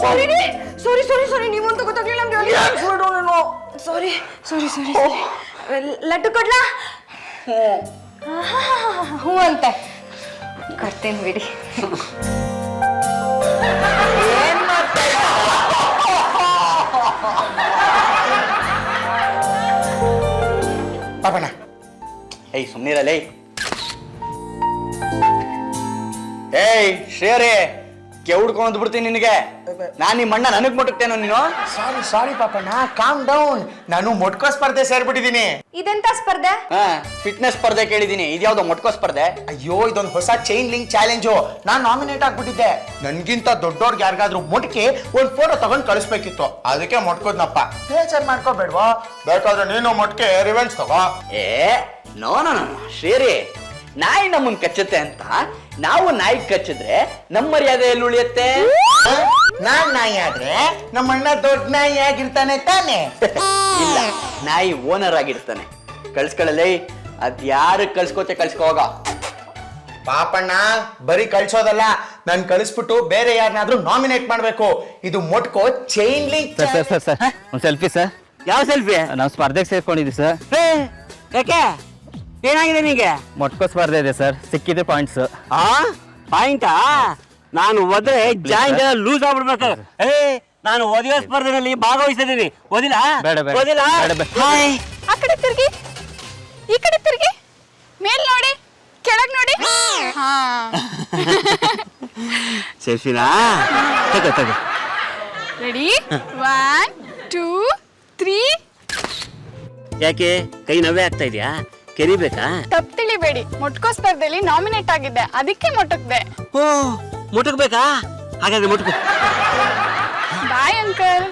ಸಾರಿ ನೀವಂತ ಗೊತ್ತಾಗ್ಲಿಲ್ಲ ಸಾರಿ ಲಡ್ಡು ಕೊಡ್ಲಾ ಹ್ಞೂ ಅಂತೆ ಕೊಡ್ತೇನೆ ಬಿಡಿ ಪಾಪಣ್ಣ ಏಯ್ ಸುಮ್ಮನಿರಲೇ ಏಯ್ ಶ್ರೇಯರೇ ಕೆವ್ಡ್ಕೊಂಡ್ ಬಿಡ್ತೀನಿ ನಿನಗೆ ನಾನ್ ನಿಮ್ಮ ಅಣ್ಣ ನನಗ್ ಮುಟ್ಟುತ್ತೇನೋ ನೀನು ಸಾರಿ ಪಾಪಣ್ಣ ಕಾಮ್ ಡೌನ್ ನಾನು ಮೊಟ್ಕೋ ಸ್ಪರ್ಧೆ ಸೇರ್ಬಿಟ್ಟಿದೀನಿ ಇದೆಂತ ಸ್ಪರ್ಧೆ ಫಿಟ್ನೆಸ್ ಸ್ಪರ್ಧೆ ಕೇಳಿದೀನಿ ಇದ್ಯಾವ್ದೋ ಮೊಟ್ಕೋ ಸ್ಪರ್ಧೆ ಅಯ್ಯೋ ಇದೊಂದು ಹೊಸ ಚೈನ್ ಲಿಂಕ್ ಚಾಲೆಂಜು ನಾನ್ ನಾಮಿನೇಟ್ ಆಗ್ಬಿಟ್ಟಿದ್ದೆ ನನ್ಗಿಂತ ದೊಡ್ಡೋರ್ಗೆ ಯಾರಿಗಾದ್ರೂ ಮೊಟ್ಕೆ ಒಂದ್ ಫೋಟೋ ತಗೊಂಡ್ ಕಳಿಸ್ಬೇಕಿತ್ತು ಅದಕ್ಕೆ ಮೊಟ್ಕೋದ್ನಪ್ಪ ಬೇಜಾರ್ ಮಾಡ್ಕೋಬೇಡ್ವಾ ಬೇಕಾದ್ರೆ ನೀನು ಮೊಟ್ಕೆ ರಿವೆಂಜ್ ತಗೋ ನೋ ಶ್ರೇರಿ ನಾಯಿ ನಮ್ಮನ್ ಕಚ್ಚುತ್ತೆ ಅಂತ ನಾವು ನಾಯಿ ಕಚ್ಚಿದ್ರೆ ನಮ್ಮ ಮರ್ಯಾದೆ ಎಲ್ಲಿ ಉಳಿಯುತ್ತೆ ನಾನ್ ನಾಯಿ ಆದ್ರೆ ನಮ್ಮಣ್ಣ ದೊಡ್ಡ ನಾಯಿ ಆಗಿರ್ತಾನೆ ತಾನೆ ಇಲ್ಲ ನಾಯಿ ಓನರ್ ಆಗಿರ್ತಾನೆ ಕಳ್ಸ್ಕೊಳ್ಳಲೇ ಅದ್ಯಾರು ಕಳ್ಸ್ಕೋತೆ ಕಳ್ಸ್ಕೋಗ ಪಾಪಣ್ಣ ಬರೀ ಕಳ್ಸೋದಲ್ಲ ನಾನ್ ಕಳಿಸ್ಬಿಟ್ಟು ಬೇರೆ ಯಾರನ್ನಾದ್ರೂ ನಾಮಿನೇಟ್ ಮಾಡ್ಬೇಕು ಇದು ಮೊಟ್ಕೋ ಚೈನ್ ಲಿಂಕ್ ಸರ್ ಒಂದ್ ಸೆಲ್ಫಿ ಸರ್ ಯಾವ ಸೆಲ್ಫಿ ನಾವು ಸ್ಪರ್ಧೆಗೆ ಸೇರ್ಕೊಂಡಿದ್ವಿ ಸರ್ ಯಾಕೆ ಏನಾಗಿದೆ ನಿಮಗೆ ಮೊಟ್ಕೋ ಸ್ಪರ್ಧೆ ಇದೆ ಸರ್ ಸಿಕ್ಕಿದೆ ಪಾಯಿಂಟ್ಸ್ ಪಾಯಿಂಟಾ ನಾನು ಹೋದ್ರೆ ಜಾಯಿಂಟ್ ಲೂಸ್ ಆಗ್ಬಿಡ್ಬೇಕು ನಾನು ಓದಿಯೋ ಸ್ಪರ್ಧೆಯಲ್ಲಿ ಭಾಗವಹಿಸಿದ್ದೀನಿ ಓದಿಲ್ಲ ಓದಿಲ್ಲ ಆ ಕಡೆ ತಿರ್ಗಿ ಈ ಕಡೆ ತಿರ್ಗಿ ಮೇಲ್ ನೋಡಿ ಕೆಳಗ್ ನೋಡಿ ಸೆಲ್ಫಿನಾ ತಗೋ ರೆಡಿ 1 2 3 ಯಾಕೆ ಕೈ ನವ್ವೆ ಆಗ್ತಾ ಇದೆಯಾ ಕೆರಿಬೇಕಾ ತಪ್ಪು ತಿಳಿಬೇಡಿ ಮೊಟ್ಕೋ ಸ್ಪರ್ಧೆಯಲ್ಲಿ ನಾಮಿನೇಟ್ ಆಗಿದ್ದೆ ಅದಕ್ಕೆ ಮೊಟಕ್ದೆ ಓ ಮುಟಕ್ಬೇಕಾ ಹಾಗಾದ್ರೆ ಮುಟಕು ಬಾಯ್ ಅಂಕಲ್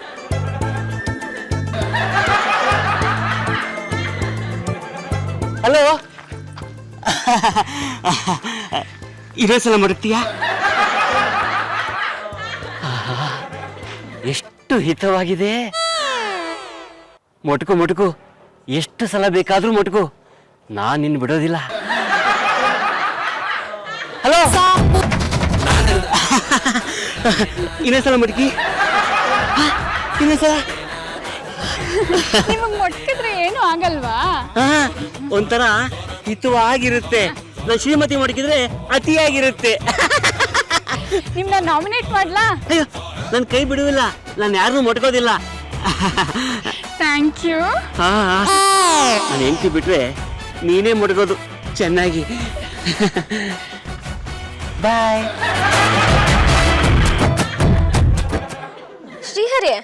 ಹಲೋ ಇನ್ನೊಂದ್ಸಲ ಮುಟಕ್ತೀಯಾ ಎಷ್ಟು ಹಿತವಾಗಿದೆ ಮೊಟಕು ಎಷ್ಟು ಸಲ ಬೇಕಾದ್ರೂ ಮೊಟಕು ನಾನ್ ನಿನ್ನ ಬಿಡೋದಿಲ್ಲ ಹಲೋ ಇನ್ನೊಂದ್ಸಲ ಮಟಕಿ ಇನ್ನೊಂದ್ಸಲ ನಿಮಗೆ ಮೊಟ್ಕಿದ್ರೆ ಏನು ಆಗಲ್ವಾ ಒಂಥರ ಹಿತವಾಗಿರುತ್ತೆ ನಾನು ಶ್ರೀಮತಿ ಮಡಕಿದ್ರೆ ಅತಿಯಾಗಿರುತ್ತೆ ನಿಮ್ನ ನಾಮಿನೇಟ್ ಮಾಡ್ಲಾ ಅಯ್ಯೋ ನನ್ನ ಕೈ ಬಿಡುವಿಲ್ಲ ನಾನು ಯಾರನ್ನೂ ಮೊಟ್ಕೋದಿಲ್ಲ ಥ್ಯಾಂಕ್ ಯು ನಾನು ಹೆಂಡತಿ ಬಿಟ್ರೆ ನೀನೇ ಮುಟ್ಕೋದು ಚೆನ್ನಾಗಿ ಬಾಯ್ ಶ್ರೀಹರಿ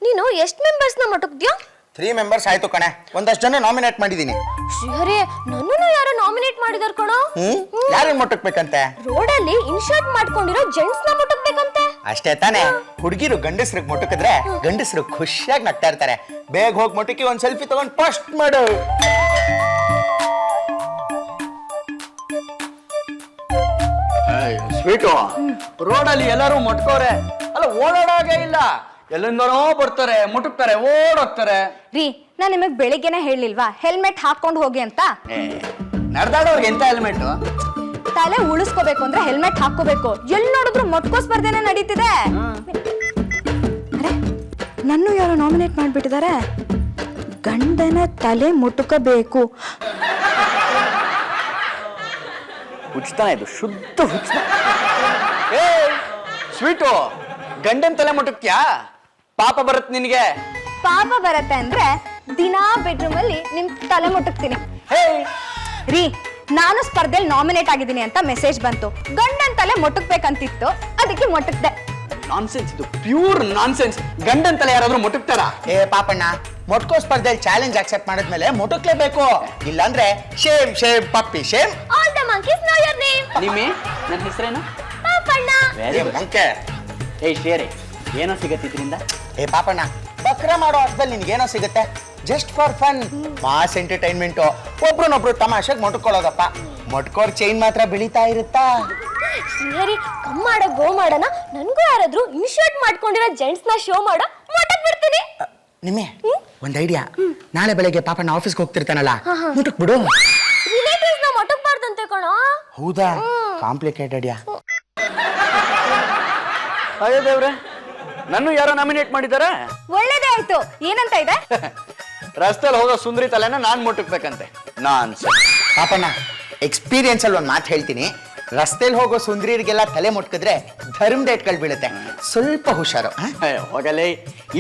ನೀನು ಎಷ್ಟು ಮೆಂಬರ್ಸ್ ನ ಮಟಕ್ದ್ಯಾ 3 ಮೆಂಬರ್ಸ್ ಆಯ್ತು ಕಣೆ ಒಂದಷ್ಟು ಜನ ನಾಮಿನೇಟ್ ಮಾಡಿದೀನಿ ಶ್ರೀಹರಿ ನನ್ನನ್ನು ಯಾರೋ ನಾಮಿನೇಟ್ ಮಾಡಿದಾರ ಕಣೋ ಯಾರನ್ನ ಮುಟ್ಟಕ್ಬೇಕಂತೆ ರೋಡಲ್ಲಿ ಇನ್ಶರ್ಟ್ ಮಾಡ್ಕೊಂಡಿರೋ ಜೆಂಟ್ಸ್ ನ ಮುಟ್ಟಕ್ಬೇಕಂತೆ ಅಷ್ಟೇ ತಾನೆ ಹುಡುಗಿರು ಗಂಡಸ್ರಿಗೆ ಮುಟ್ಟಕಿದ್ರೆ ಗಂಡಸರು ಖುಷಿಯಾಗಿ ನಗ್ತಾ ಇರ್ತಾರೆ ಬೇಗ ಹೋಗಿ ಮುಟ್ಟಕ್ಕೆ ಒಂದ್ ಸೆಲ್ಫಿ ತಗೊಂಡ್ ಪೋಸ್ಟ್ ಮಾಡು ಸ್ವೀಟು ರೋಡಲ್ಲಿ ಎಲ್ಲರೂ ಮುಟ್ಕೋರೆ ಅಲ್ಲ ಓಡಾಡೋದೇ ಇಲ್ಲ ಎಲ್ಲಿಂದನೋ ಬರ್ತಾರೆ ಮುಟುಕ್ತಾರೆ ಓಡೋಗ್ತಾರೆ ರೀ ನಾನು ನಿಮಗೆ ಬೆಳಿಗ್ಗೆನೆ ಹೇಳಿಲ್ವಾ ಹೆಲ್ಮೆಟ್ ಹಾಕೊಂಡು ಹೋಗಿ ಅಂತ ನಡೆದಾಡೋರ್ಗೆ ಎಂತ ಹೆಲ್ಮೆಟ್ ತಲೆ ಉಳಿಸ್ಕೋಬೇಕು ಅಂದ್ರೆ ಹೆಲ್ಮೆಟ್ ಹಾಕೋಬೇಕು ಎಲ್ಲಿ ನೋಡಿದ್ರು ಮೊಟ್ಕೋ ಸ್ಪರ್ಧೆನೇ ನಡೀತಿದೆ ಅರೆ ನನ್ನೂ ಯಾರೋ ನಾಮಿನೇಟ್ ಮಾಡ್ಬಿಟ್ಟಿದ್ದಾರೆ ಗಂಡನ ತಲೆ ಮುಟುಕಬೇಕು ಹುಚ್ಚತಾನೆ ಇದು ಶುದ್ಧ ಹುಚ್ಚ ಸ್ವೀಟು ಗಂಡನ್ ತಲೆ ಮುಟಕ್ತ್ಯಾ ಪಾಪ ಬರುತ್ತೆ ನಿನಗೆ ಪಾಪ ಬರತ್ತೆ ಅಂದ್ರೆ ದಿನಾ ಬೆಡ್ರೂಮ್ ಅಲ್ಲಿ ನಿಮ್ ತಲೆ ಮುಟಕ್ತೀನಿ ರೀ ನಾನು ಸ್ಪರ್ಧೆಯಲ್ಲಿ ನಾಮಿನೇಟ್ ಆಗಿದ್ದೀನಿ ಅಂತ ಮೆಸೇಜ್ ಬಂತು ಗಂಡನ್ ತಲೆ ಮೊಟಕ್ಬೇಕಂತಿತ್ತು ಅದಕ್ಕೆ ಮೊಟಕ್ದೆ ನಾನ್ಸೆನ್ಸ್ ಇದು ಪ್ಯೂರ್ ನಾನ್ಸೆನ್ಸ್ ಗಂಡನ್ ತಲೆ ಯಾರಾದ್ರೂ ಮುಟಕ್ತಾರ ಪಾಪಣ್ಣ ಮೊಟ್ಕೋ ಸ್ಪರ್ಧೆಯಲ್ಲಿ ಚಾಲೆಂಜ್ ಅಕ್ಸೆಪ್ಟ್ ಮಾಡಿದ್ಮೇಲೆ ಮುಟಕ್ಲೇಬೇಕು ಇಲ್ಲಾಂದ್ರೆ shame shame puppy shame all the monkeys know your name ನಿಮ್ಮಿ ನನ್ನ ಹೆಸರೇನು ಪಾಪಣ್ಣ ವೆರಿ ಮಂಕೆ ಶೇರೆ ಏನೋ ಸಿಗತ್ತೆ ಇದರಿಂದ ಪಾಪಣ್ಣ ಬಕ್ರ ಮಾಡೋ ಅರ್ಥದಲ್ಲಿ ನಿನ್ಗೇನೋ ಸಿಗುತ್ತೆ just for fun mass entertainment ಒಬ್ರನ್ನೊಬ್ರು ತಮಾಷೆಗೆ ಮೊಟ್ಕೊಳ್ಳೋದಪ್ಪ ಮೊಟ್ಕೋರ್ ಚೈನ್ ಮಾತ್ರ ಬೆಳೀತಾ ಇರುತ್ತಾ ಶ್ರೀಹರಿ ಕಮ್ ಮಾಡೋ ಗೋ ಮಾಡೋಣ ನನ್ಗೂ ಯಾರಾದ್ರೂ ಇನ್ಶರ್ಟ್ ಮಾಡ್ಕೊಂಡಿರೋ ಜೆಂಟ್ಸ್ ನ ಶೋ ಮಾಡೋ ಮೊಟಕ್ ಬಿಡ್ತೀನಿ ನಿಮ್ಮೆ ಒಂದ್ ಐಡಿಯಾ ನಾಳೆ ಬೆಳಗ್ಗೆ ಪಾಪಣ್ಣ ಆಫೀಸ್ಗೆ ಹೋಗ್ತಿರ್ತಾನಲ್ಲ ಮುಟಕ್ ಬಿಡು ರಿಲೇಟಿವ್ಸ್ ನ ಮೊಟಕ್ಬಾರ್ದಂತೆ ಕಣೋ ಹೌದಾ ಕಾಂಪ್ಲಿಕೇಟೆಡ್ ಯಾ ಅಯ್ಯೋ ದೇವ್ರೆ ನನ್ನ ಯಾರೋ ನಾಮಿನೇಟ್ ಮಾಡಿದಾರೆ. ಒಳ್ಳೇದೇ ಆಯ್ತು. ಏನಂತ ಇದೆ? ರಸ್ತೆಯಲ್ಲಿ ಹೋಗೋ ಸುಂದರಿ ತಲೆನ ನಾನ್ ಮುಟ್ಟಕ್ಬೇಕಂತೆ. ಪಾಪಣ್ಣ, ಎಕ್ಸ್ಪೀರಿಯನ್ಸ್ ಅಲ್ಲಿ ಒಂದ್ ಮಾತು ಹೇಳ್ತೀನಿ. ರಸ್ತೆಲಿ ಹೋಗೋ ಸುಂದರಿಯರಿಗೆಲ್ಲ ತಲೆ ಮುಟ್ಕಿದ್ರೆ ಧರ್ಮ ಡೇಟ್ಗಳು ಬೀಳುತ್ತೆ. ಸ್ವಲ್ಪ ಹುಷಾರು. ಹೋಗಲೇ,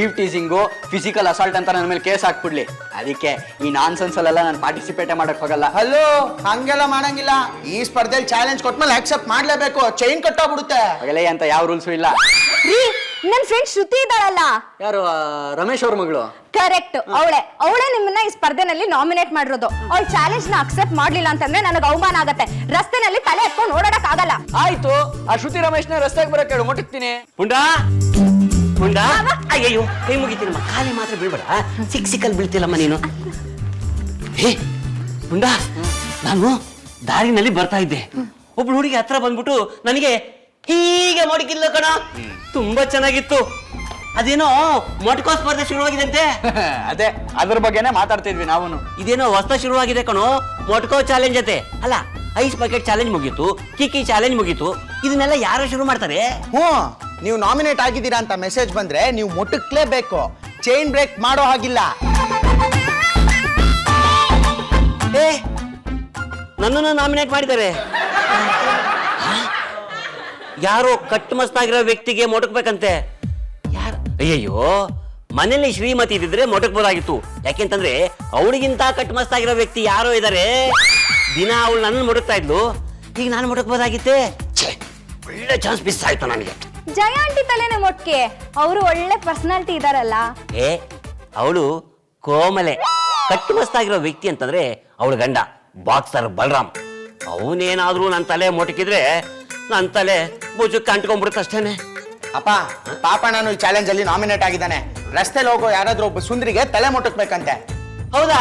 ಈವ್ ಟೀಸಿಂಗು, ಫಿಸಿಕಲ್ ಅಸಾಲ್ಟ್ ಅಂತ ನನ್ನ ಮೇಲೆ ಕೇಸ್ ಹಾಕ್ಬಿಡ್ಲಿ. ಅದಕ್ಕೆ ಈ ನಾನ್ಸೆನ್ಸ್ ಅಲ್ಲೆಲ್ಲ ನಾನು ಪಾರ್ಟಿಸಿಪೇಟ್ ಮಾಡಕ್ ಹೋಗಲ್ಲ. ಹಲೋ, ಹಂಗೆಲ್ಲ ಮಾಡಂಗಿಲ್ಲ. ಈ ಸ್ಪರ್ಧೆಯಲ್ಲಿ ಚಾಲೆಂಜ್ ಕೊಟ್ಮೇಲೆ ಆಕ್ಸೆಪ್ಟ್ ಮಾಡ್ಲೇಬೇಕು. ಚೈನ್ ಕಟ್ಟೋಗ್ಬಿಡುತ್ತೆ. ಹೋಗಲೇ ಅಂತ ಯಾವ ರೂಲ್ಸು ಇಲ್ಲ. ರೀ, ನನ್ ಫ್ರೆಂಡ್ ಶ್ರುತಿ ಇದ್ದಾಳಲ್ಲ, ಯಾರು ರಮೇಶ್ ಅವ್ರ ಮಗಳು? ಕರೆಕ್ಟ್, ಅವಳೇ ನಿಮ್ಮನ್ನ ಈ ಸ್ಪರ್ಧೆನಲ್ಲಿ ನಾಮಿನೇಟ್ ಮಾಡಿರೋದು. ಅವಳ ಚಾಲೆಂಜ್ ನ ಅಕ್ಸೆಪ್ಟ್ ಮಾಡ್ಲಿಲ್ಲ ಅಂತಂದ್ರೆ ನನಗೆ ಅವಮಾನ ಆಗತ್ತೆ. ರಸ್ತೆನಲ್ಲಿ ತಲೆ ಎತ್ಕೊಂಡು ಓಡಾಡಕ್ ಆಗಲ್ಲ. ಆಯ್ತು, ಆ ಶ್ರುತಿ ರಮೇಶ್ನ ರಸ್ತೆಗೆ ಬರಕ್ ಹೇಳು, ಮುಟ್ಟಕ್ತೀನಿ. ಪುಂಡಾ ಪುಂಡಾ, ಅಯ್ಯಯ್ಯೋ ಕೈ ಮುಗಿತೀನಮ್ಮ, ಕಾಲಿ ಮಾತ್ರ ಬೀಳ್ಬೇಡ. ಸಿಕ್ಕಲ್ಲಿ ಬೀಳ್ತಿಲ್ಲಮ್ಮ ನೀನು. ಹೇ ಪುಂಡಾ, ನಾನು ದಾರಿನಲ್ಲಿ ಬರ್ತಾ ಇದ್ದೆ. ಒಬ್ಳು ಹುಡುಗಿ ಹತ್ರ ಬಂದ್ಬಿಟ್ಟು ನನಗೆ ಹೀಗೆ ಮಾಡಿಕಿಲ್ಲ ಕಣ, ತುಂಬಾ ಚೆನ್ನಾಗಿತ್ತು. ಅದೇನೋ ಮೊಟ್ಕೋ ಸ್ಪರ್ಧೆ ಶುರುವಾಗಿದೆ. ಅದೇ ಅದ್ರ ಬಗ್ಗೆನೇ ಮಾತಾಡ್ತಿದ್ವಿ ನಾವು. ಇದೇನೋ ಹೊಸ ಶುರುವಾಗಿದೆ ಕಣೋ, ಮೊಟ್ಕೋ ಚಾಲೆಂಜ್ ಅತೆ. ಅಲ್ಲ, ಐಸ್ ಬಕೆಟ್ ಚಾಲೆಂಜ್ ಮುಗೀತು, ಕಿಕ್ಕಿ ಚಾಲೆಂಜ್ ಮುಗೀತು. ಇದನ್ನೆಲ್ಲ ಯಾರು ಶುರು ಮಾಡ್ತಾರೆ? ನೀವು ನಾಮಿನೇಟ್ ಆಗಿದ್ದೀರಾ ಅಂತ ಮೆಸೇಜ್ ಬಂದ್ರೆ ನೀವು ಮುಟ್ಟಕ್ಲೇಬೇಕು. ಚೈನ್ ಬ್ರೇಕ್ ಮಾಡೋ ಹಾಗಿಲ್ಲ. ಏ, ನನ್ನನ್ನು ನಾಮಿನೇಟ್ ಮಾಡಿದ್ದಾರೆ. ಯಾರೋ ಕಟ್ಟು ಮಸ್ತಾಗಿರೋ ವ್ಯಕ್ತಿಗೆ ಮೊಟಕ್ಬೇಕಂತೆ. ಯಾರು? ಅಯ್ಯಯ್ಯೋ, ಮನೇಲಿ ಶ್ರೀಮತಿ ಇದ್ದಿದ್ರೆ ಮೊಟಕ್ಬೋದಾಗಿತ್ತು. ಯಾಕೆಂತಂದ್ರೆ ಅವಳಿಗಿಂತ ಕಟ್ಟು ಮಸ್ತಾಗಿರೋ ವ್ಯಕ್ತಿ ಯಾರೋ ಇದಾರೆ. ದಿನ ಅವಳು ನನ್ನ ಮೊಟಕ್ತಾ ಇದ್ಲು, ಈಗ ನಾನು ಮೊಟಕ್ಬೋದಾಗಿತ್ತೆ. ಒಳ್ಳೆ ಚಾನ್ಸ್ ಮಿಸ್ ಆಯ್ತು ನನಗೆ. ಜಯ ಆಂಟಿ ತಲೆನೇ ಮೊಟ್ಕೆ. ಅವರು ಒಳ್ಳೆ ಪರ್ಸನಾಲಿಟಿ ಇದಾರಲ್ಲ. ಏ, ಅವಳು ಕೋಮಲೆ. ಕಟ್ಟು ಮಸ್ತಾಗಿರೋ ವ್ಯಕ್ತಿ ಅಂತಂದ್ರೆ ಅವಳು ಗಂಡ ಬಾಕ್ಸರ್ ಬಲರಾಮ್. ಅವನೇನಾದ್ರೂ ನನ್ನ ತಲೆ ಮೊಟಕಿದ್ರೆ ನನ್ನ ತಲೆ ಭುಜಕ್ಕೆ ಅಂಟ್ಕೊಂಡ್ಬಿಡುತ್ತೆ ಅಷ್ಟೇನೆ. ಅಪ್ಪ, ಪಾಪ ನಾನು ಈ ಚಾಲೆಂಜ್ ಅಲ್ಲಿ ನಾಮಿನೇಟ್ ಆಗಿದ್ದಾನೆ. ರಸ್ತೆಲಿ ಹೋಗೋ ಯಾರಾದ್ರೂ ಒಬ್ಬ ಸುಂದರಿಗೆ ತಲೆ ಮುಟ್ಟಕ್ಬೇಕಂತೆ. ಹೌದಾ?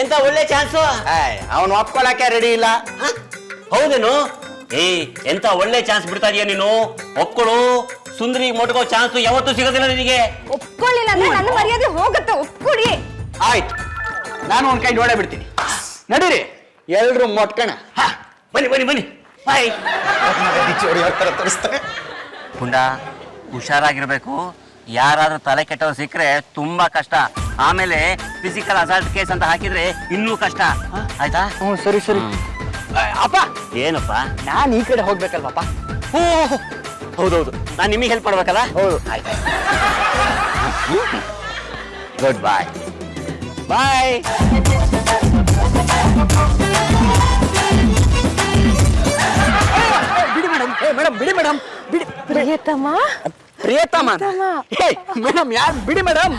ಎಂತ ಒಳ್ಳೆ ಚಾನ್ಸು. ಅವನು ಒಪ್ಕೊಳಕ್ಕೆ ರೆಡಿ ಇಲ್ಲ. ಹೌದೇನು? ಎಂತ ಒಳ್ಳೆ ಚಾನ್ಸ್ ಬಿಡ್ತಾ ಇದೀಯ ನೀನು. ಒಪ್ಕೊಳು, ಸುಂದರಿ ಮೊಟಕೋ ಚಾನ್ಸ್ ಯಾವತ್ತೂ ಸಿಗೋದಿಲ್ಲ ನಿನಗೆ. ಒಪ್ಕೊಳ್ಳಿಲ್ಲ ಅಂದ್ರೆ ನನ್ನ ಮರ್ಯಾದೆ ಹೋಗುತ್ತೆ. ಒಪ್ಕೊಡಿ. ಆಯ್ತು, ನಾನು ಒಂದ್ ಕೈ ನೋಡೇ ಬಿಡ್ತೀನಿ. ನಡೀರಿ, ಎಲ್ರು ಮೊಟ್ಕಣ. ಬನ್ನಿ ಬನ್ನಿ ಬನ್ನಿ, ಬಾಯ್. ತೋರಿಸ್ತಾರೆ. ಪುಂಡ, ಹುಷಾರಾಗಿರ್ಬೇಕು. ಯಾರಾದ್ರೂ ತಲೆ ಕೆಟ್ಟವ್ರು ಸಿಕ್ಕರೆ ತುಂಬಾ ಕಷ್ಟ. ಆಮೇಲೆ ಫಿಸಿಕಲ್ ಅಸಾಲ್ಟ್ ಕೇಸ್ ಅಂತ ಹಾಕಿದ್ರೆ ಇನ್ನೂ ಕಷ್ಟ. ಆಯ್ತಾ? ಸರಿ ಸರಿ. ಅಪ್ಪ, ಏನಪ್ಪ? ನಾನ್ ಈ ಕಡೆ ಹೋಗ್ಬೇಕಲ್ವಪ್ಪ? ಓ, ಹೌದೌದು, ನಾನು ನಿಮಗೆ ಹೆಲ್ಪ್ ಮಾಡ್ಬೇಕಲ್ಲ. ಹೌದು. ಆಯ್ತಾ? ಗುಡ್ ಬಾಯ್. ಬಾಯ್. ಬಿಡಿ ಮೇಡಮ್. ಮೇಡಮ್ ಬಿಡಿ ಮೇಡಮ್, ಬಿಡಿ. ಪ್ರಿಯತಮ, ಪ್ರಿಯತಮ ಮೇಡಮ್, ಯಾರು? ಬಿಡಿ ಮೇಡಮ್.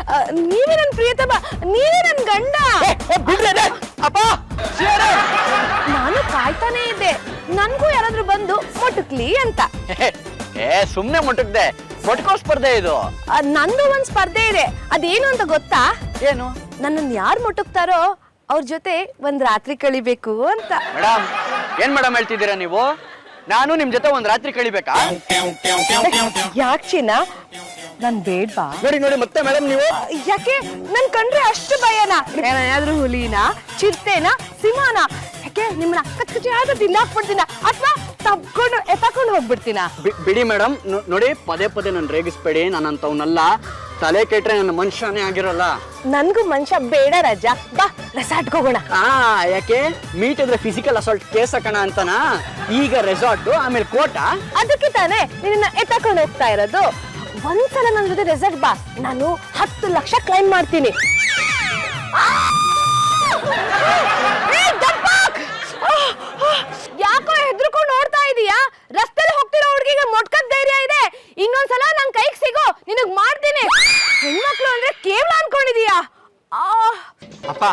ನೀವೇ ನನ್ ಪ್ರಿಯತಮ, ನೀವೇ ನನ್ ಗಂಡ. ಬಿಡ್ರಿ ಅದೇ. ಅಪ್ಪ, ನಾನು ಕಾಯ್ತಾನೆ ಇದ್ದೆ, ನನ್ಗೂ ಯಾರಾದ್ರೂ ಬಂದು ಮೊಟಕ್ಲಿ ಅಂತ. ಸುಮ್ನೆ ಮುಟ್ಟಕ್ದೆ. ಮೊಟ್ಕೋ ಸ್ಪರ್ಧೆ ಇದು. ನಂದು ಒಂದ್ ಸ್ಪರ್ಧೆ ಇದೆ. ಅದೇನು ಅಂತ ಗೊತ್ತಾ? ಏನು? ನನ್ನನ್ನು ಯಾರು ಮೊಟಕ್ತಾರೋ ಅವ್ರ ಜೊತೆ ಒಂದ್ ರಾತ್ರಿ ಕಳಿಬೇಕು ಅಂತ. ಮೇಡಮ್, ಏನ್ ಮೇಡಮ್ ಹೇಳ್ತಿದ್ದೀರಾ ನೀವು? ನಾನು ನಿಮ್ ಜೊತೆ ಒಂದ್ ರಾತ್ರಿ ಕಳಿಬೇಕಾ? ಯಾಕೆ ಚಿನ್ನ, ನನ್ ಬೇಡ್ವಾ? ನೋಡಿ ನೋಡಿ, ಮತ್ತೆ ಮೇಡಮ್ ನೀವು ಯಾಕೆ ನನ್ ಕಂಡ್ರೆ ಅಷ್ಟು ಭಯನಾ? ಏನಾದ್ರೂ ಹುಲಿನ, ಚಿರತೆನ, ಸಿಂಹನ? ಯಾಕೆ ನಿಮ್ಮನ್ನ ಕಚ್ಚಿ ಆದ ತಿನ್ನಾಕ್ಬಿಡ್ತೀನ ಅಥವಾ ತಬ್ಕೊಂಡು ಎತ್ತಾಕೊಂಡು ಹೋಗ್ಬಿಡ್ತೀನ? ಬಿಡಿ ಮೇಡಮ್. ನೋಡಿ, ಪದೇ ಪದೇ ನನ್ ರೇಗಿಸ್ಬೇಡಿ. ನಾನಂತವ್ನಲ್ಲ. ತಲೆ ಕೆಟ್ರೆ ನನ್ನ ಮನುಷ್ಯನೇ ಆಗಿರಲ್ಲ. ನನ್ಗೂ ಮನುಷ್ಯ ಬೇಡ ರಾಜ. ಬಾ, ರೆಸಾರ್ಟ್ಗೆ ಹೋಗೋಣ. ಯಾಕೆ? ಮೀಟ್ ಇದ್ರೆ ಫಿಸಿಕಲ್ ಅಸಾಲ್ಟ್ ಕೇಸ್ ಹಾಕೋಣ ಅಂತನಾ? ಈಗ ರೆಸಾರ್ಟ್, ಆಮೇಲೆ ಕೋಟ. ಅದಕ್ಕೆ ತಾನೇ ನಿನ್ನ ಎತ್ತಾಕೊಂಡು ಹೋಗ್ತಾ ಇರೋದು. ಒಂದ್ಸಲ ನನ್ನ ಜೊತೆ ರೆಸಾರ್ಟ್ ಬಾ, ನಾನು 10 ಲಕ್ಷ ಕ್ಲೈಮ್ ಮಾಡ್ತೀನಿ. ಯಾಕೋ ಹೆದರ್ಕೊಂಡು ನೋಡ್ತಾ ಇದೀಯಾ? ರಸ್ತೆಲಿ ಹೋಗ್ತಿರೋ ಹುಡುಗಿಗೆ ಮೊಟ್ಕದ್ ಧೈರ್ಯ ಇದೆ. ಇನ್ನೊಂದ್ಸಲ ನನ್ ಕೈಗೆ ಸಿಗೋ, ನಿನಗ್ ಮಾಡ್ತೀನಿ. ಹೆಣ್ಮಕ್ಳು ಅಂದ್ರೆ ಕೇವಲ ಅನ್ಕೊಂಡಿದೀಯಾ? ಅಪ್ಪ,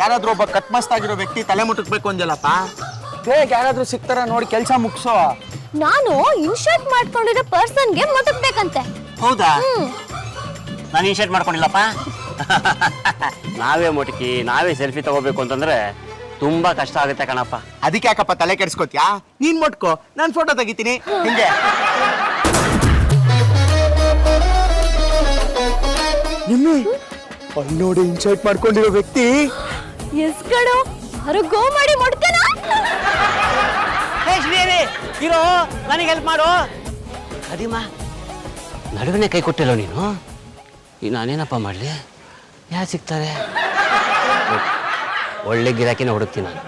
ಯಾರಾದ್ರೂ ಒಬ್ಬ ಕಟ್ಮಸ್ತ್ ಆಗಿರೋ ವ್ಯಕ್ತಿ ತಲೆ ಮುಟ್ಟಕ್ಬೇಕು ಅಂದಲ್ಲಪ್ಪ. ಬೇಗ ಯಾರಾದ್ರೂ ಸಿಗ್ತಾರ ನೋಡಿ ಕೆಲಸ ಮುಗಿಸೋ. ನಾನು ಇನ್ಶರ್ಟ್ ಮಾಡ್ಕೊಂಡಿರೋ ಪರ್ಸನ್ಗೆ ಮೊಟಕ್ಬೇಕಂತೆ. ಹೌದಾ? ನಾನು ಇನ್ಶರ್ಟ್ ಮಾಡ್ಕೊಂಡಿಲ್ಲಪ್ಪ. ನಾವೇ ಮೊಟಕಿ ನಾವೇ ಸೆಲ್ಫಿ ತಗೋಬೇಕು ಅಂತಂದ್ರೆ ತುಂಬಾ ಕಷ್ಟ ಆಗುತ್ತೆ ಕಣಪ್ಪ. ಅದಕ್ಕೆ ಯಾಕಪ್ಪ ತಲೆ ಕೆಡಿಸ್ಕೋತ್ಯಾ? ನೀನ್ ಮುಟ್ಕೋ, ನಾನ್ ಫೋಟೋ ತೆಗಿತೀನಿ. ಹಿಂಗೆ ಅಲ್ಲಿ ನೋಡಿ, ಇನ್ಸರ್ಟ್ ಮಾಡ್ಕೊಂಡಿರೋ ವ್ಯಕ್ತಿ. ಎಸ್ ಕಣೋ, ಗೋ ಮಾಡಿ ಮೊಟ್ಕನ. ಇರೋ, ನನಗೆ ಹೆಲ್ಪ್ ಮಾಡು. ಅದಿಮ್ಮ, ನಡುವಿನ ಕೈ ಕೊಟ್ಟಿಲ್ಲ ನೀನು ಈಗ ನಾನೇನಪ್ಪ ಮಾಡಲಿ ಯಾರು ಸಿಗ್ತಾರೆ ಒಳ್ಳೆ ಗಿರಾಕಿನ ಹುಡುಕ್ತೀನಿ ನಾನು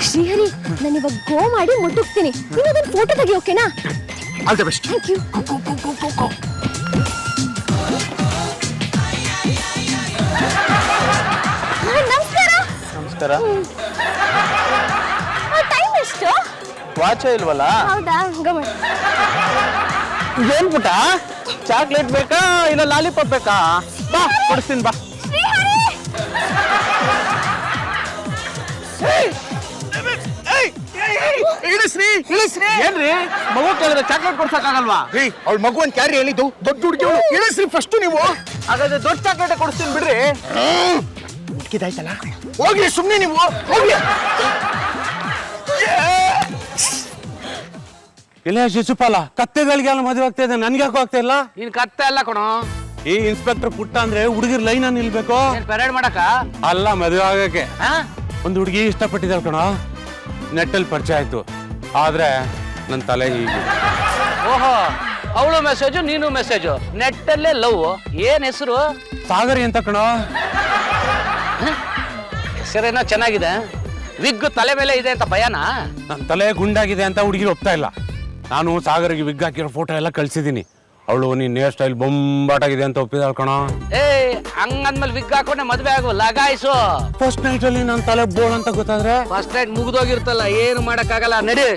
ಶ್ರೀಹರಿ ನಾನು ಇವಾಗ ಗೋ ಮಾಡಿ ಮುಟ್ಟುಕ್ತೀನಿ ನೀನು ಅದನ್ನ ಫೋಟೋ ತೆಗಿ ಓಕೆನಾ all the best. Thank you ನಮಸ್ಕಾರ ನಮಸ್ಕಾರ. ಟೈಮ್ ಎಷ್ಟು ವಾಚ ಇಲ್ವಲ್ಲ? ಹೌದಾ ಗೋ ಮಾಡಿ ಏನ್ ಪುಟ? ಚಾಕ್ಲೇಟ್ ಬೇಕಾ ಇಲ್ಲ ಲಾಲಿಪಾಪ್ ಬೇಕಾ? ಬಾ ಕೊಡಿಸ್ತೀನಿ ಬಾ. ಇಳಿಸ್ರಿ ಇಳಿಸ್ರಿ. ಏನ್ರಿ ಮಗು ಕೇಳಿದ್ರೆ ಚಾಕ್ಲೇಟ್ ಕೊಡ್ಸಕ್ಕಾಗಲ್ವಾ? ಅವ್ಳ ಮಗು ಅಂತ ಯಾರು ಹೇಳಿದ್ದು? ದೊಡ್ಡ ಹುಡುಗಿ ಇಳಿಸ್ರಿ ಫಸ್ಟ್ ನೀವು. ಹಾಗಾದ್ರೆ ದೊಡ್ಡ ಚಾಕ್ಲೇಟ್ ಕೊಡಿಸ್ತೀನಿ ಬಿಡ್ರಿ. ಹುಡುಕಿದಾಯ್ತಲ್ಲ ಹೋಗಿ ಸುಮ್ಮನೆ ನೀವು ಹೋಗಿ. ಇಲ್ಲ ಶಿಶುಪಾಲ, ಕತ್ತೆಗಳಿಗೆಲ್ಲ ಮದುವೆ ಆಗ್ತಾ ಇದೆ, ನನ್ಗೆ ಯಾಕೋ ಆಗ್ತಾ ಇಲ್ಲ? ನೀನ್ ಕತ್ತೆ ಅಲ್ಲ ಕಣೋ, ಈ ಇನ್ಸ್ಪೆಕ್ಟರ್ ಪುಟ್ಟ ಅಂದ್ರೆ ಹುಡುಗಿರ್ ಲೈನ್ ನಿಲ್ಬೇಕು ಪೆರೇಡ್ ಮಾಡಕ ಅಲ್ಲ, ಮದುವೆ ಆಗಕ್ಕೆ. ಒಂದು ಹುಡುಗಿ ಇಷ್ಟಪಟ್ಟಿದ್ದಾಳ ಕಣೋ, ನೆಟ್ಟಲ್ಲಿ ಪರಿಚಯ ಆಯ್ತು, ಆದ್ರೆ ನನ್ನ ತಲೆ ಹೀಗೆ. ಓಹೋ, ಅವಳು ಮೆಸೇಜು ನೀನು ಮೆಸೇಜು, ನೆಟ್ಟಲ್ಲೇ ಲವ್. ಏನ್ ಹೆಸರು? ಸಾಗರಿ ಅಂತ ಕಣೋ. ಹೆಸರೇನೋ ಚೆನ್ನಾಗಿದೆ, ವಿಗ್ ತಲೆ ಮೇಲೆ ಇದೆ ಅಂತ ಭಯನಾ? ನನ್ನ ತಲೆ ಗುಂಡಾಗಿದೆ ಅಂತ ಹುಡುಗಿರು ಒಪ್ತಾ ಇಲ್ಲ. ನಾನು ಸಾಗರಿಗೆ ವಿಗ್ ಹಾಕಿರೋ ಫೋಟೋ ಎಲ್ಲ ಕಳ್ಸಿದ್ದೀನಿ. ಅವಳು ನೀನ್ ಹೇರ್ ಸ್ಟೈಲ್ ಬೊಂಬಾಟಾಗಿದೆ ಅಂತ ಒಪ್ಪಿದಾಳ ಕಣೋ. ಏ ಹಂಗಂದ್ಮೇಲೆ ವಿಗ್ ಹಾಕೊಂಡೆ ಮದ್ವೆ ಆಗು, ಲಗಾಯಿಸು. ಫಸ್ಟ್ ನೈಟ್ ಅಲ್ಲಿ ನನ್ನ ತಲೆ ಬೋಳ್ ಅಂತ ಗೊತ್ತಾದ್ರೆ ಫಸ್ಟ್ ನೈಟ್ ಮುಗ್ದೋಗಿರ್ತಲ್ಲ, ಏನು ಮಾಡಕ್ಕಾಗಲ್ಲ, ನಡಿ.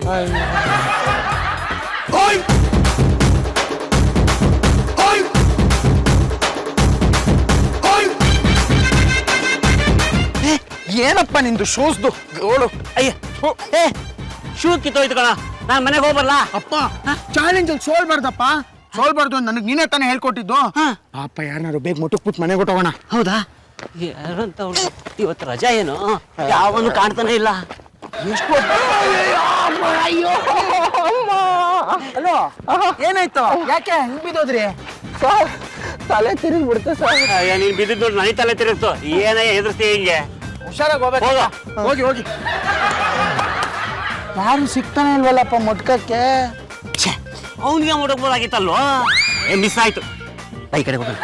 ಏನಪ್ಪ ನಿಂದು ಶೂಸ್ದು ಗೋಳು? ಅಯ್ಯ ಏ ಶೂ ಕಿತ್ತೋಯ್ತು ಕಣ, ನಾನು ಮನೆಗೆ ಹೋಗ್ಬರ್ಲಾ? ಅಪ್ಪ ಚಾಲೆಂಜ್ ಅಲ್ಲಿ ಸೋಲ್ಬಾರ್ದಪ್ಪ, ಸೋಲ್ಬಾರ್ದು. ನನಗೆ ನೀನೇ ತಾನೇ ಹೇಳ್ಕೊಟ್ಟಿದ್ದು. ಪಾಪ ಯಾರನ್ನಾರು ಬೇಗ ಮುಟ್ಟುಕ್ಬಿಟ್ಟು ಮನೆಗೆ ಹೊಟ್ಟೋಗೋಣ. ಹೌದಾ? ಯಾರು ಅಂತ ಇವತ್ತು ರಜಾ ಏನು? ಯಾವನು ಕಾಣ್ತಾನೆ ಇಲ್ಲ. ಎಷ್ಟು ಹಲೋ, ಏನಾಯ್ತು? ಯಾಕೆ ಹಿಂಗ್ ಬಿದ್ದೋದ್ರಿ? ತಲೆ ತಿರುಗಿ ಬಿಡುತ್ತೆ ಸರ್. ಅಯ್ಯ, ನೀನ್ ಬಿದ್ದಿದ್ದು ನೋಡಿ ನನಗೆ ತಲೆ ತಿರುಗ್ತು. ಏನಯ್ಯ ಹೆದರ್ಸ್ತೀಯ ಹಿಂಗೆ? ಹುಷಾರಾಗಿ ಹೋಗ್ಬೇಕು. ಹೋಗ. ಹೋಗಿ ಹೋಗಿ. ಯಾರು ಸಿಗ್ತಾನೆ ಇಲ್ವಲ್ಲಪ್ಪ ಮುಟ್ಕಕ್ಕೆ. ಅವನಿಗೆ ಮುಡಕ್ಬೋದಾಗಿತ್ತಲ್ವ? ಮಿಸ್ ಆಯ್ತು. ಈ ಕಡೆ ಹೋಗೋಣ,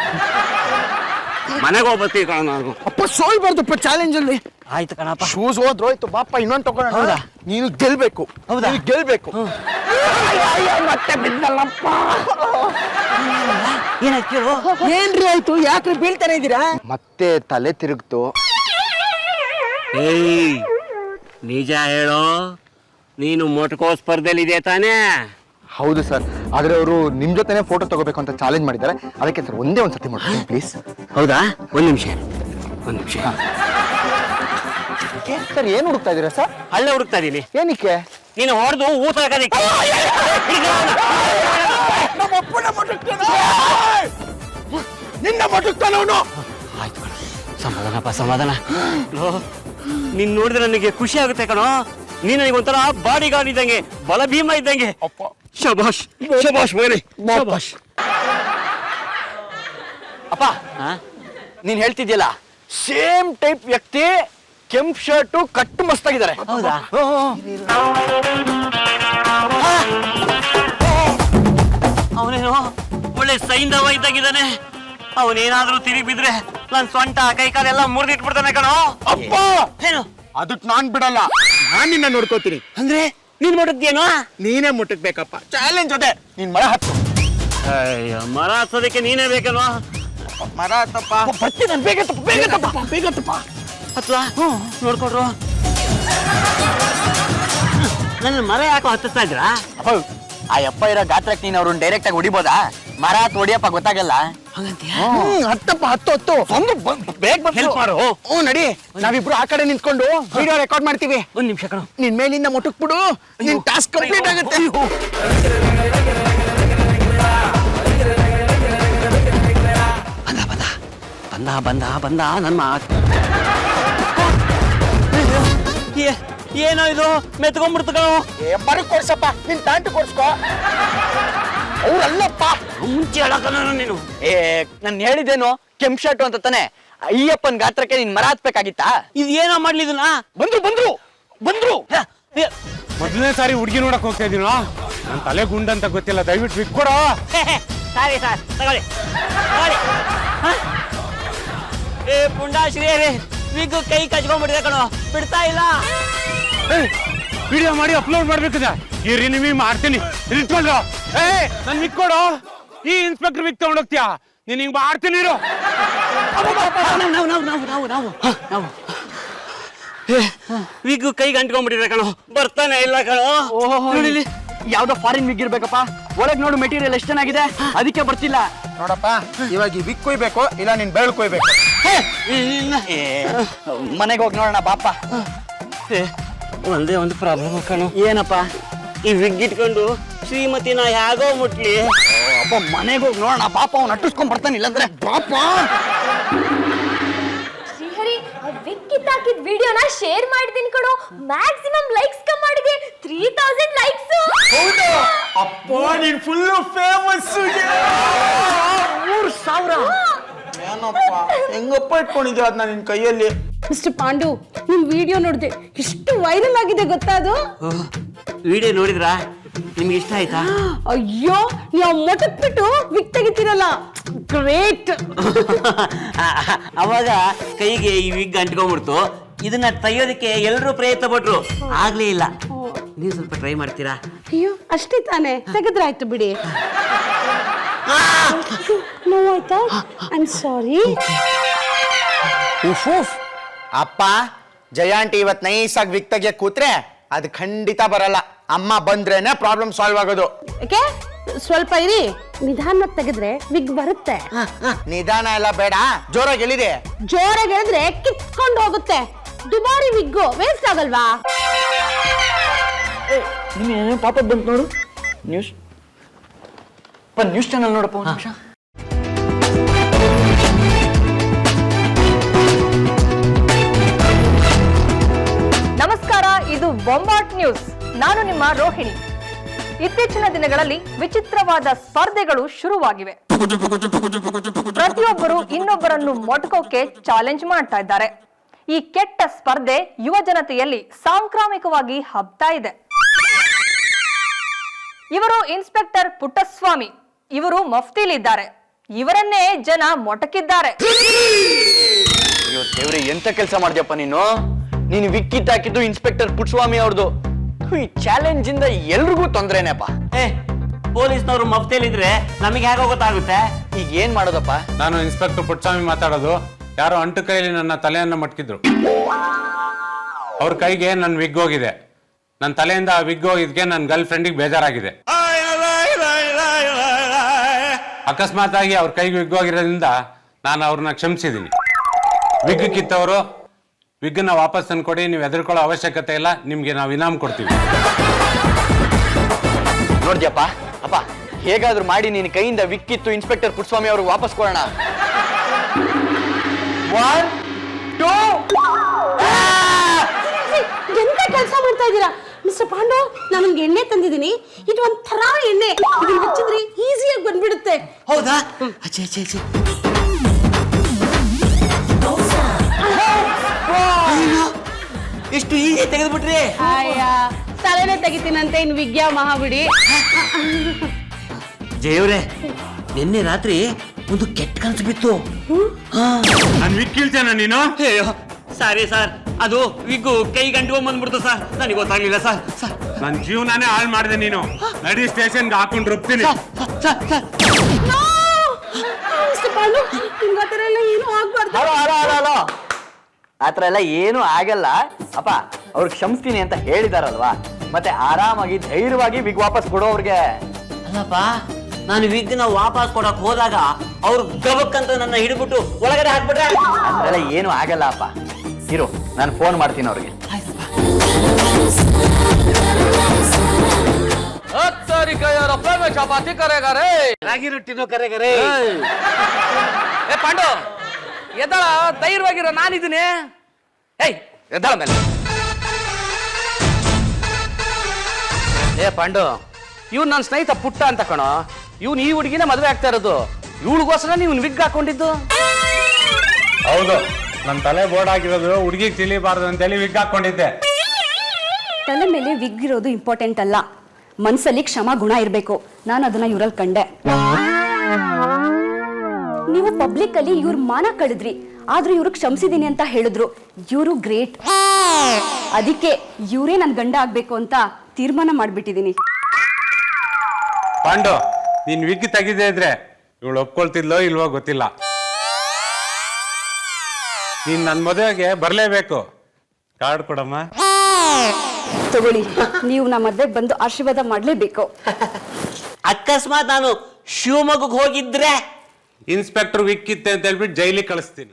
ಮನೆಗೆ ಹೋಗ್ಬರ್ತೀವಿ ಕಣ ನಾನು. ಅಪ್ಪ ಸೋಲ್ಬಾರ್ದಪ್ಪ ಚಾಲೆಂಜ್ ಅಲ್ಲಿ. ಆಯ್ತು ಕಣಪ್ಪ. ಶೂಸ್ ಹೋದ್ರೋಯ್ತು, ಬಾಪ ಇನ್ನೊಂದು ತಗೊಳ್ಳೋಣ. ಹೌದಾ? ನೀನು ಗೆಲ್ಬೇಕು. ಹೌದಾ? ನೀನು ಗೆಲ್ಬೇಕು. ಮತ್ತೆ ಬಿದ್ದಲ್ಲಪ್ಪ. ಏನಾಯ್ತು ಕೇಳು? ಏನ್ರಿ ಆಯ್ತು? ಯಾಕ್ರಿ ಬೀಳ್ತಾನೆ ಇದ್ದೀರಾ? ಮತ್ತೆ ತಲೆ ತಿರುಗ್ತು. ಏಯ್, ನಿಜ ಹೇಳೋ, ನೀನು ಮೊಟ್ಕೋ ಸ್ಪರ್ಧೆಲಿ ಇದೆ ತಾನೇ? ಹೌದು ಸರ್, ಆದ್ರೆ ಅವರು ನಿಮ್ ಜೊತೆನೆ ಫೋಟೋ ತಗೋಬೇಕು ಅಂತ ಚಾಲೆಂಜ್ ಮಾಡಿದ್ದಾರೆ. ಅದಕ್ಕೆ ಸರ್ ಒಂದೇ ಒಂದು ಸತಿ ಮಾಡ್ತೀನಿ ಪ್ಲೀಸ್. ಹೌದಾ? ಒಂದ್ ನಿಮಿಷ. ಸರ್ ಏನ್ ಹುಡುಕ್ತಾ ಇದೀರಾ ಸರ್? ಹಳ್ಳೆ ಹುಡುಕ್ತಾ ಇದೀನಿ. ಏನಕ್ಕೆ? ನೀನು ಹೊಡೆದು ಊತ ಹಾಕೋದಿಕ್ಕೆ. ನಿನ್ನ ಮಟುಕ್ತಾನವನು. ಆಯ್ತು ಕಣ, ಸಮಾಧಾನಪ್ಪ ಸಮಾಧಾನ. ನೀನ್ ನೋಡಿದ್ರೆ ನನಗೆ ಖುಷಿ ಆಗುತ್ತೆ ಕಣೋ. ನೀನ್ ನನಗೆ ಒಂಥರ ಬಾಡಿ ಗಾರ್ಡ್ ಇದ್ದಂಗೆ, ಬಲ ಭೀಮ ಇದ್ದಂಗೆ. ಶಬಾಷ್ ಶಬಾಷ್ ಮಗನೇ, ಶಬಾಷ್. ಅಪ್ಪ, ನೀನ್ ಹೇಳ್ತಿದ್ಯಲ್ಲ, ಸೇಮ್ ಟೈಪ್ ವ್ಯಕ್ತಿ, ಕೆಂಪ್ ಶರ್ಟು, ಕಟ್ಟು ಮಸ್ತಾಗಿದ್ದಾರೆ. ಹೌದಾ? ಅವನೇನು ಒಳ್ಳೆ ಸೈಂಧವ ಇದ್ದಾಗಿದ್ದಾನೆ. ಅವನೇನಾದ್ರೂ ತಿರುಗಿ ಬಿದ್ರೆ ನನ್ ಸೊಂಟ ಕೈ ಕಾಲೆಲ್ಲ ಮುರಿದಿಟ್ಬಿಡ್ತಾನೆ ಕಣೋ. ಅಪ್ಪ, ಏನು? ಅದಕ್ ನಾನ್ ಬಿಡಲ್ಲ, ನಾನ್ ನಿನ್ನ ನೋಡ್ಕೋತೀನಿ. ಅಂದ್ರೆ ನೀನ್ ಮುಟ್ಟುತ್ತೇನೋ? ನೀನೇ ಮುಟ್ಟಕ್ಬೇಕಪ್ಪ. ಚಾಲೆಂಜ್ ಅದೇ. ನೀನ್ ಮರ ಹತ್ತು. ಅಯ್ಯೋ, ಮರ ಹತ್ತೋದಕ್ಕೆ ನೀನೇ ಬೇಕೇನೋ? ಮರ ಹತ್ತಪ್ಪ. ಬರ್ತೀನಿ ನಾನು. ಬೇಗ ತಪ್ಪ, ಬೇಗ ತಪ್ಪ, ಬೇಗ ತಪ್ಪ. ಹತ್ವಾ? ನೋಡ್ಕೊಡ್ರು. ನನ್ನ ಮರ ಯಾಕೋ ಹತ್ತಿಸ್ತಾ ಇದ್ರಾ? ಆ ಯಪ್ಪ ಇರೋ ಗಾತ್ರಕ್ಕೆ ನೀನು ಅವ್ರನ್ನ ಡೈರೆಕ್ಟ್ ಆಗಿ ಹೊಡಿಬೋದಾ? ಮರ ಹತ್ತು ಹೊಡಿಯಪ್ಪ ಗೊತ್ತಾಗಲ್ಲ. ಹತ್ತಪ್ಪ, ಹತ್ತು ಹತ್ತು. ಬೇಗ ಹೆಲ್ಪ್ ಮಾಡು. ಹ್ಞೂ ನಡಿ, ನಾವಿಬ್ರು ಆ ಕಡೆ ನಿಂತ್ಕೊಂಡು ವಿಡಿಯೋ ರೆಕಾರ್ಡ್ ಮಾಡ್ತೀವಿ. ಒಂದ್ ನಿಮಿಷ ಕಣೋ. ನಿನ್ ಮೇಲಿಂದ ಮುಟ್ಟಕ್ ಬಿಡು, ನಿನ್ ಟಾಸ್ಕ್ ಕಂಪ್ಲೀಟ್ ಆಗುತ್ತೆ. ಬಂದ ನನ್ನ ಮಾತು. ಏನೋ ಇದು ಮೆತ್ಕೊಂಡ್ಬಿಡ್ತು ಕಣೋ. ಮರಕ್ ಕೊಡ್ಸಪ್ಪ, ನಿನ್ ಪ್ಯಾಂಟ್ ಕೊಡ್ಸ್ಕೋ. ಅವ್ರಲ್ಲಪ್ಪ. ಮುಂಚೆ ಹೇಳಕನ ನೀನು. ನಾನು ಹೇಳಿದ್ದೇನು ಕೆಂಪ್ ಶರ್ಟು ಅಂತ ತಾನೆ. ಅಯ್ಯಪ್ಪನ್ ಗಾತ್ರಕ್ಕೆ ನೀನ್ ಮರ ಹತ್ಬೇಕಾಗಿತ್ತಾ? ಇದು ಏನೋ ಮಾಡ್ಲಿ ಇದನ್ನ? ಬಂದ್ರು ಬಂದ್ರು ಬಂದ್ರು. ಮೊದಲನೇ ಸಾರಿ ಹುಡುಗಿ ನೋಡಕ್ ಹೋಗ್ತಾ ಇದೀನೋ ನನ್ನ ತಲೆ ಗುಂಡ ಅಂತ ಗೊತ್ತಿಲ್ಲ, ದಯವಿಟ್ಟು ವಿಗ್ ಕೊಡೋ. ಸಾರಿ ಸರ್, ತಗೊಳ್ಳಿ ತಗೊಳ್ಳಿ. ಹ? ಏ ಪುಂಡಾಶ್ರೀ ವಿಗ್ ಕೈ ಕಚ್ಕೊಂಡ್ಬಿಟ್ಟಿದೆ ಕಣೋ, ಬಿಡ್ತಾ ಇಲ್ಲ. ವಿಡಿಯೋ ಮಾಡಿ ಅಪ್ಲೋಡ್ ಮಾಡ್ಬೇಕದ. ಈ ರಿನಿಮಿ ಮಾಡ್ತೀನಿ, ಇಟ್ಕೊಂಡ್ರು. ನನ್ ವಿಗ್ ಕೊಡೋ. ಈ ಇನ್ಸ್ಪೆಕ್ಟರ್ ವಿಗ್ ತಗೊಂಡೋಗ್ತೀಯಾ? ನೀನ್ ಹಿಂಗ್ ಮಾಡ್ತೀನಿ ಇರು. ನಾವು ವಿಗ್ ಕೈಗೆ ಅಂಟ್ಕೊಂಡ್ಬಿಟ್ಟಿದೆ ಕಣೋ, ಬರ್ತಾನೆ ಇಲ್ಲ ಕಣೋ. ನೋಡಿಲಿ ಯಾವ್ದೋ ಫಾರಿನ್ ವಿಗ್ ಇರ್ಬೇಕಪ್ಪ. ಒಳಗ್ ನೋಡು ಮೆಟೀರಿಯಲ್ ಎಷ್ಟು ಚೆನ್ನಾಗಿದೆ, ಅದಕ್ಕೆ ಬರ್ತಿಲ್ಲ. ನೋಡಪ್ಪ, ಇವಾಗ ಈ ವಿಗ್ ಕೊಯ್ಬೇಕು ಇಲ್ಲ ನೀನ್ ಬೆರಳು ಕೊಯ್ಬೇಕು. ಮನೆಗೆ ಹೋಗಿ ನೋಡೋಣ ಬಾಪ. ಒಂದೇ ಒಂದು ಪ್ರಾಬ್ಲಮ್ ಕಣೋ. ಏನಪ್ಪ? ಈ ವಿಗ್ ಇಟ್ಕೊಂಡು ಶ್ರೀಮತಿನ ಹೇಗೋ ಮುಟ್ಲಿ. ಅಪ್ಪ ಮನೆಗೆ ಹೋಗಿ ನೋಡೋಣ ಪಾಪ, ಅವ್ನು ಅಟ್ಟಿಸ್ಕೊಂಡ್ ಬರ್ತಾನೆ. ಇಲ್ಲಂದ್ರೆ ಪಾಪ. ಶ್ರೀಹರಿ, ವಿಗ್ ಕಿತ್ತಾಕಿದ ವಿಡಿಯೋನ ಶೇರ್ ಮಾಡಿದೀನಿ ಕಣೋ. ಮ್ಯಾಕ್ಸಿಮಮ್ ಲೈಕ್ಸ್ ಕಮ್ ಮಾಡಿದೆ, 3000 ಲೈಕ್ಸ್. ಹೌದು ಅಪ್ಪ, ನೀನ್ ಫುಲ್ ಫೇಮಸ್. 3000. ಏನಪ್ಪ ಹೆಂಗಪ್ಪ ಇಟ್ಕೊಂಡಿದ್ದೆ ಅದನ್ನ ನಿನ್ ಕೈಯಲ್ಲಿ? ಮಿಸ್ಟರ್ ಪಾಂಡು, ನಿಮ್ ವಿಡಿಯೋ ನೋಡಿದೆ, ಎಷ್ಟು ವೈರಲ್ ಆಗಿದೆ ಗೊತ್ತಾ ಅದು? ವಿಡಿಯೋ ನೋಡಿದ್ರಾ? ನಿಮ್ಗೆ ಇಷ್ಟ ಆಯ್ತಾ? ಅಯ್ಯೋ, ನೀವು ಮೊಟಕ್ ಬಿಟ್ಟು ವಿಗ್ ತೆಗಿತೀರಲ್ಲ, ಗ್ರೇಟ್. ಅವಾಗ ಕೈಗೆ ಈ ವಿಗ್ ಅಂಟ್ಕೊಂಡ್ಬಿಡ್ತು. ಇದನ್ನ ತೆಗಿಯೋದಕ್ಕೆ ಎಲ್ಲರೂ ಪ್ರಯತ್ನ ಪಟ್ರು, ಆಗ್ಲೇ ಇಲ್ಲ. ನೀವು ಸ್ವಲ್ಪ ಟ್ರೈ ಮಾಡ್ತೀರಾ? ಅಯ್ಯೋ, ಅಷ್ಟೇ ತಾನೇ, ತೆಗೆದ್ರಾಯ್ತು ಬಿಡಿ. ನೋವಾಯ್ತಾ? I am sorry. ಉಫ್. ಅಪ್ಪ, ಜಯಾಂಟಿ ಇವತ್ ನೈಸಾಗಿ ವಿಗ್ ತೆಗಿಯಕ್ ಕೂತ್ರೆ ಅದು ಖಂಡಿತ ಬರಲ್ಲ. ಅಮ್ಮ ಬಂದ್ರೇನೆ ಪ್ರಾಬ್ಲಮ್ ಸಾಲ್ವ್ ಆಗೋದು. ಯಾಕೆ? ಸ್ವಲ್ಪ ಇರಿ, ನಿಧಾನವಾಗಿ ತೆಗೆದ್ರೆ ವಿಗ್ ಬರುತ್ತೆ. ನಿಧಾನ ಎಲ್ಲ ಬೇಡ, ಜೋರಾಗಿ ಎಲ್ಲಿದೆ? ಜೋರಾಗಿ ಹೇಳಿದ್ರೆ ಕಿತ್ಕೊಂಡು ಹೋಗುತ್ತೆ. ದುಬಾರಿ ವಿಗ್ಗು ವೇಸ್ಟ್ ಆಗಲ್ವಾ? ನಿಮ್ಗೆ ಪಾಪ ಬಂತು ನೋಡು. ನ್ಯೂಸ್ ಚಾನಲ್ ನೋಡಪ್ಪ ಒಂದು ನಿಮಿಷ. ನಮಸ್ಕಾರ, ಇದು ಬೊಂಬಾಟ್ ನ್ಯೂಸ್. ನಾನು ನಿಮ್ಮ ರೋಹಿಣಿ. ಇತ್ತೀಚಿನ ದಿನಗಳಲ್ಲಿ ವಿಚಿತ್ರವಾದ ಸ್ಪರ್ಧೆಗಳು ಶುರುವಾಗಿವೆ. ಪ್ರತಿಯೊಬ್ಬರು ಇನ್ನೊಬ್ಬರನ್ನು ಮೊಟಕೋಕೆ ಚಾಲೆಂಜ್ ಮಾಡ್ತಾ ಇದ್ದಾರೆ. ಈ ಕೆಟ್ಟ ಸ್ಪರ್ಧೆ ಯುವ ಜನತೆಯಲ್ಲಿ ಸಾಂಕ್ರಾಮಿಕವಾಗಿ ಹಬ್ತಾ ಇದೆ. ಇವರು ಇನ್ಸ್ಪೆಕ್ಟರ್ ಪುಟ್ಟಸ್ವಾಮಿ. ಇವರು ಮಫ್ತಿಲಿದ್ದಾರೆ. ಇವರನ್ನೇ ಜನ ಮೊಟಕಿದ್ದಾರೆ. ಅಯ್ಯೋ ದೇವ್ರೆ, ಎಂತ ಕೆಲಸ ಮಾಡ್ದ್ಯಪ್ಪ ನೀನು. ನೀನು ವಿಗ್ ಕಿತ್ತಾಕಿದ್ದು ಇನ್ಸ್ಪೆಕ್ಟರ್ ಪುಟ್ಟಸ್ವಾಮಿ ಅವ್ರದ್ದು. ಈ ಚಾಲೆಂಜ್ ಇಂದ ಎಲ್ರಿಗೂ ತೊಂದ್ರೆನೇಪ್ಪ. ಪೊಲೀಸ್ನವರು ಮಫ್ತಿಯಲ್ಲಿದ್ರೆ ನಮಗೆ ಹೇಗೋ ಗೊತ್ತಾಗುತ್ತೆ. ಈಗ ಏನ್ ಮಾಡೋದಪ್ಪ? ನಾನು ಇನ್ಸ್ಪೆಕ್ಟರ್ ಪುಟ್ಟಸ್ವಾಮಿ ಮಾತಾಡೋದು. ಯಾರೋ ಅಂಟು ಕೈಯಲ್ಲಿ ನನ್ನ ತಲೆಯನ್ನ ಮಟ್ಕಿದ್ರು. ಅವ್ರ ಕೈಗೆ ನನ್ನ ವಿಗ್ ಹೋಗಿದೆ. ನನ್ನ ತಲೆಯಿಂದ ಆ ವಿಗ್ ಹೋಗಿದ್ಕೆ ನನ್ನ ಗರ್ಲ್ ಫ್ರೆಂಡಿಗೆ ಬೇಜಾರಾಗಿದೆ. ಅಕಸ್ಮಾತ್ ಆಗಿ ಅವ್ರ ಕೈಗೆ ವಿಗ್ ಹೋಗಿರೋದ್ರಿಂದ ನಾನು ಅವ್ರನ್ನ ಕ್ಷಮಿಸಿದ್ದೀನಿ. ವಿಗ್ ಕಿತ್ತವರು ವಿಗ್ನ ವಾಪಸ್ ತಂದ್ಕೊಡಿ, ನೀವು ಹೆದರ್ಕೊಳ್ಳೋ ಅವಶ್ಯಕತೆ ಇಲ್ಲ, ನಿಮ್ಗೆ ನಾವು ಇನಾಮ್ ಕೊಡ್ತೀವಿ. ನೋಡ್ದ್ಯಪ್ಪ ಅಪ್ಪ, ಹೇಗಾದ್ರೂ ಮಾಡಿ ನಿನ್ನ ಕೈಯಿಂದ ವಿಗ್ ಕಿತ್ತು ಇನ್ಸ್ಪೆಕ್ಟರ್ ಪುಟ್ಟಸ್ವಾಮಿ ಅವ್ರಿಗೆ ವಾಪಸ್ ಕೊಡೋಣ. 1 2 ಎಂತ ಕೆಲಸ ಮಾಡ್ತಾ ಇದ್ದೀರಾ ಮಿಸ್ಟರ್ ಪಾಂಡು? ನಾನು ನಿಮ್ಗೆ ಎಣ್ಣೆ ತಂದಿದ್ದೀನಿ. ಇದು ಒಂಥರ ಎಣ್ಣೆ, ಇದನ್ನ ಹಚ್ಚಿದ್ರೆ ಈಸಿಯಾಗಿ ಬಂದ್ಬಿಡುತ್ತೆ. ಹೌದಾ? ಅಚ್ಚೆ ಅಚ್ಚೆ ಅಚ್ಚೆ. ಇಷ್ಟು ಈಸಿ ತೆಗೆದ್ಬಿಟ್ರಿ? ಅಯ್ಯ, ತಲೆನೇ ತೆಗಿತೀನಂತೆ, ಇನ್ನು ವಿಗ್ಯ ಮಹಾಬಿಡಿ. ಜಯವ್ರೆ, ನಿನ್ನೆ ರಾತ್ರಿ ಒಂದು ಕೆಟ್ಟ ಕನಸು ಬಿತ್ತು. ನಾನು ವಿಗ್ ಕೀಳ್ತೇನೆ ನೀನು? ಅಯ್ಯೋ ಸಾರಿ ಸರ್, ಅದು ವಿಗ್ಗು ಕೈ ಗಂಟು ಬಂದ್ಬಿಡ್ತು ಸರ್, ನನಗೆ ಗೊತ್ತಾಗ್ಲಿಲ್ಲ ಸರ್. ನನ್ನ ಜೀವನಾನೇ ಹಾಳು ಮಾಡಿದೆ ನೀನು. ನಡಿ ಸ್ಟೇಷನ್ಗೆ ಹಾಕೊಂಡು ರುಬ್ತೀನಿ. ಮಿಸ್ಟರ್ ಪಾಂಡು, ನಿಮ್ಗೆ ಆ ಥರ ಎಲ್ಲ ಏನೂ ಆಗ್ಬಾರ್ದು. ಹಲೋ, ಆತರ ಎಲ್ಲ ಏನು ಆಗಲ್ಲ ಅಪ್ಪ. ಅವ್ರಿಗೆ ಕ್ಷಮಿಸ್ತೀನಿ ಅಂತ ಹೇಳಿದಾರಲ್ವಾ, ಮತ್ತೆ ಆರಾಮಾಗಿ ಧೈರ್ಯವಾಗಿ ವಿಗ್ ವಾಪಸ್ ಕೊಡೋ ಅವ್ರಿಗೆ. ಅಲ್ಲಪ್ಪ, ನಾನು ವಿಗ್ನ ವಾಪಸ್ ಕೊಡಕ್ ಹೋದಾಗ ಅವ್ರು ಗಬಕ್ಕಂತ ನನ್ನ ಹಿಡಿದ್ಬಿಟ್ಟು ಒಳಗಡೆ ಹಾಕ್ಬಿಟ್ರೆ. ಅದೆಲ್ಲ ಏನು ಆಗಲ್ಲ ಅಪ್ಪ. ಇರು, ನಾನು ಫೋನ್ ಮಾಡ್ತೀನಿ ಅವ್ರಿಗೆ. ಚಪಾತಿ ಕರೆಗಾರೆ, ರಾಗಿ ರೊಟ್ಟಿನೂ ಕರೆಗರೆ. ಏ ಪಾಂಡು, ಎದ್ದಾಳ, ಧೈರ್ಯವಾಗಿರೋ, ನಾನಿದ್ದೀನಿ. ಏಯ್ ಎದ್ದಾಳ ಮೇಲೆ. ಏ ಪಾಂಡು, ಇವ್ನು ನನ್ನ ಸ್ನೇಹಿತ ಪುಟ್ಟ ಅಂತ ಕಣೋ. ಇವ್ನು ಈ ಹುಡುಗಿನ ಮದುವೆ ಆಗ್ತಾ ಇರೋದು. ಇವಳಿಗೋಸ್ಕರ ನೀವು ವಿಗ್ ಹಾಕೊಂಡಿದ್ದು. ಹೌದು, ನನ್ನ ತಲೆ ಬೋರ್ಡ್ ಆಗಿರೋದು ಹುಡುಗಿಗೆ ತಿಳಿಬಾರ್ದು ಅಂತೇಳಿ ವಿಗ್ ಹಾಕೊಂಡಿದ್ದೆ. ತಲೆ ಮೇಲೆ ವಿಗ್ ಇರೋದು ಇಂಪಾರ್ಟೆಂಟ್ ಅಲ್ಲ, ಮನ್ಸಲ್ಲಿ ಕ್ಷಮಾ ಗುಣ ಇರಬೇಕು. ನಾನು ಅದನ್ನ ಇವ್ರಲ್ಲಿ ಕಂಡೆ. ನೀವು ಪಬ್ಲಿಕ್ ಅಲ್ಲಿ ಇವ್ರ ಮಾನ ಕಳೆದ್ರಿ, ಆದ್ರೂ ಇವ್ರು ಕ್ಷಮಿಸಿದೀನಿ ಅಂತ ಹೇಳಿದ್ರು. ಇವರು ಗ್ರೇಟ್. ಅದಕ್ಕೆ ಇವರೇ ನನ್ ಗಂಡ ಆಗ್ಬೇಕು ಅಂತ ತೀರ್ಮಾನ ಮಾಡ್ಬಿಟ್ಟಿದೀನಿ. ಪಾಂಡು, ನೀನ್ ವಿಗ್ ತೆಗಿದೇ ಇದ್ರೆ ಇವಳು ಒಪ್ಕೊಳ್ತಿದ್ಲೋ ಇಲ್ವೋ ಗೊತ್ತಿಲ್ಲ. ನೀನ್ ನನ್ನ ಮದುವೆಗೆ ಬರ್ಲೇಬೇಕು. ಕಾರ್ಡ್ ಕೊಡಮ್ಮ. ತಗೊಳ್ಳಿ, ನೀವು ನಮ್ಮ ಮದ್ವೆಗೆ ಬಂದು ಆಶೀರ್ವಾದ ಮಾಡ್ಲೇಬೇಕು. ಅಕಸ್ಮಾತ್ ನಾನು ಶಿವಮೊಗ್ಗಕ್ಕೆ ಹೋಗಿದ್ರೆ ಇನ್ಸ್ಪೆಕ್ಟರ್ ವಿಗ್ ಕಿತ್ತೆ ಅಂತ ಹೇಳ್ಬಿಟ್ಟು ಜೈಲಿಗೆ ಕಳಿಸ್ತೀನಿ.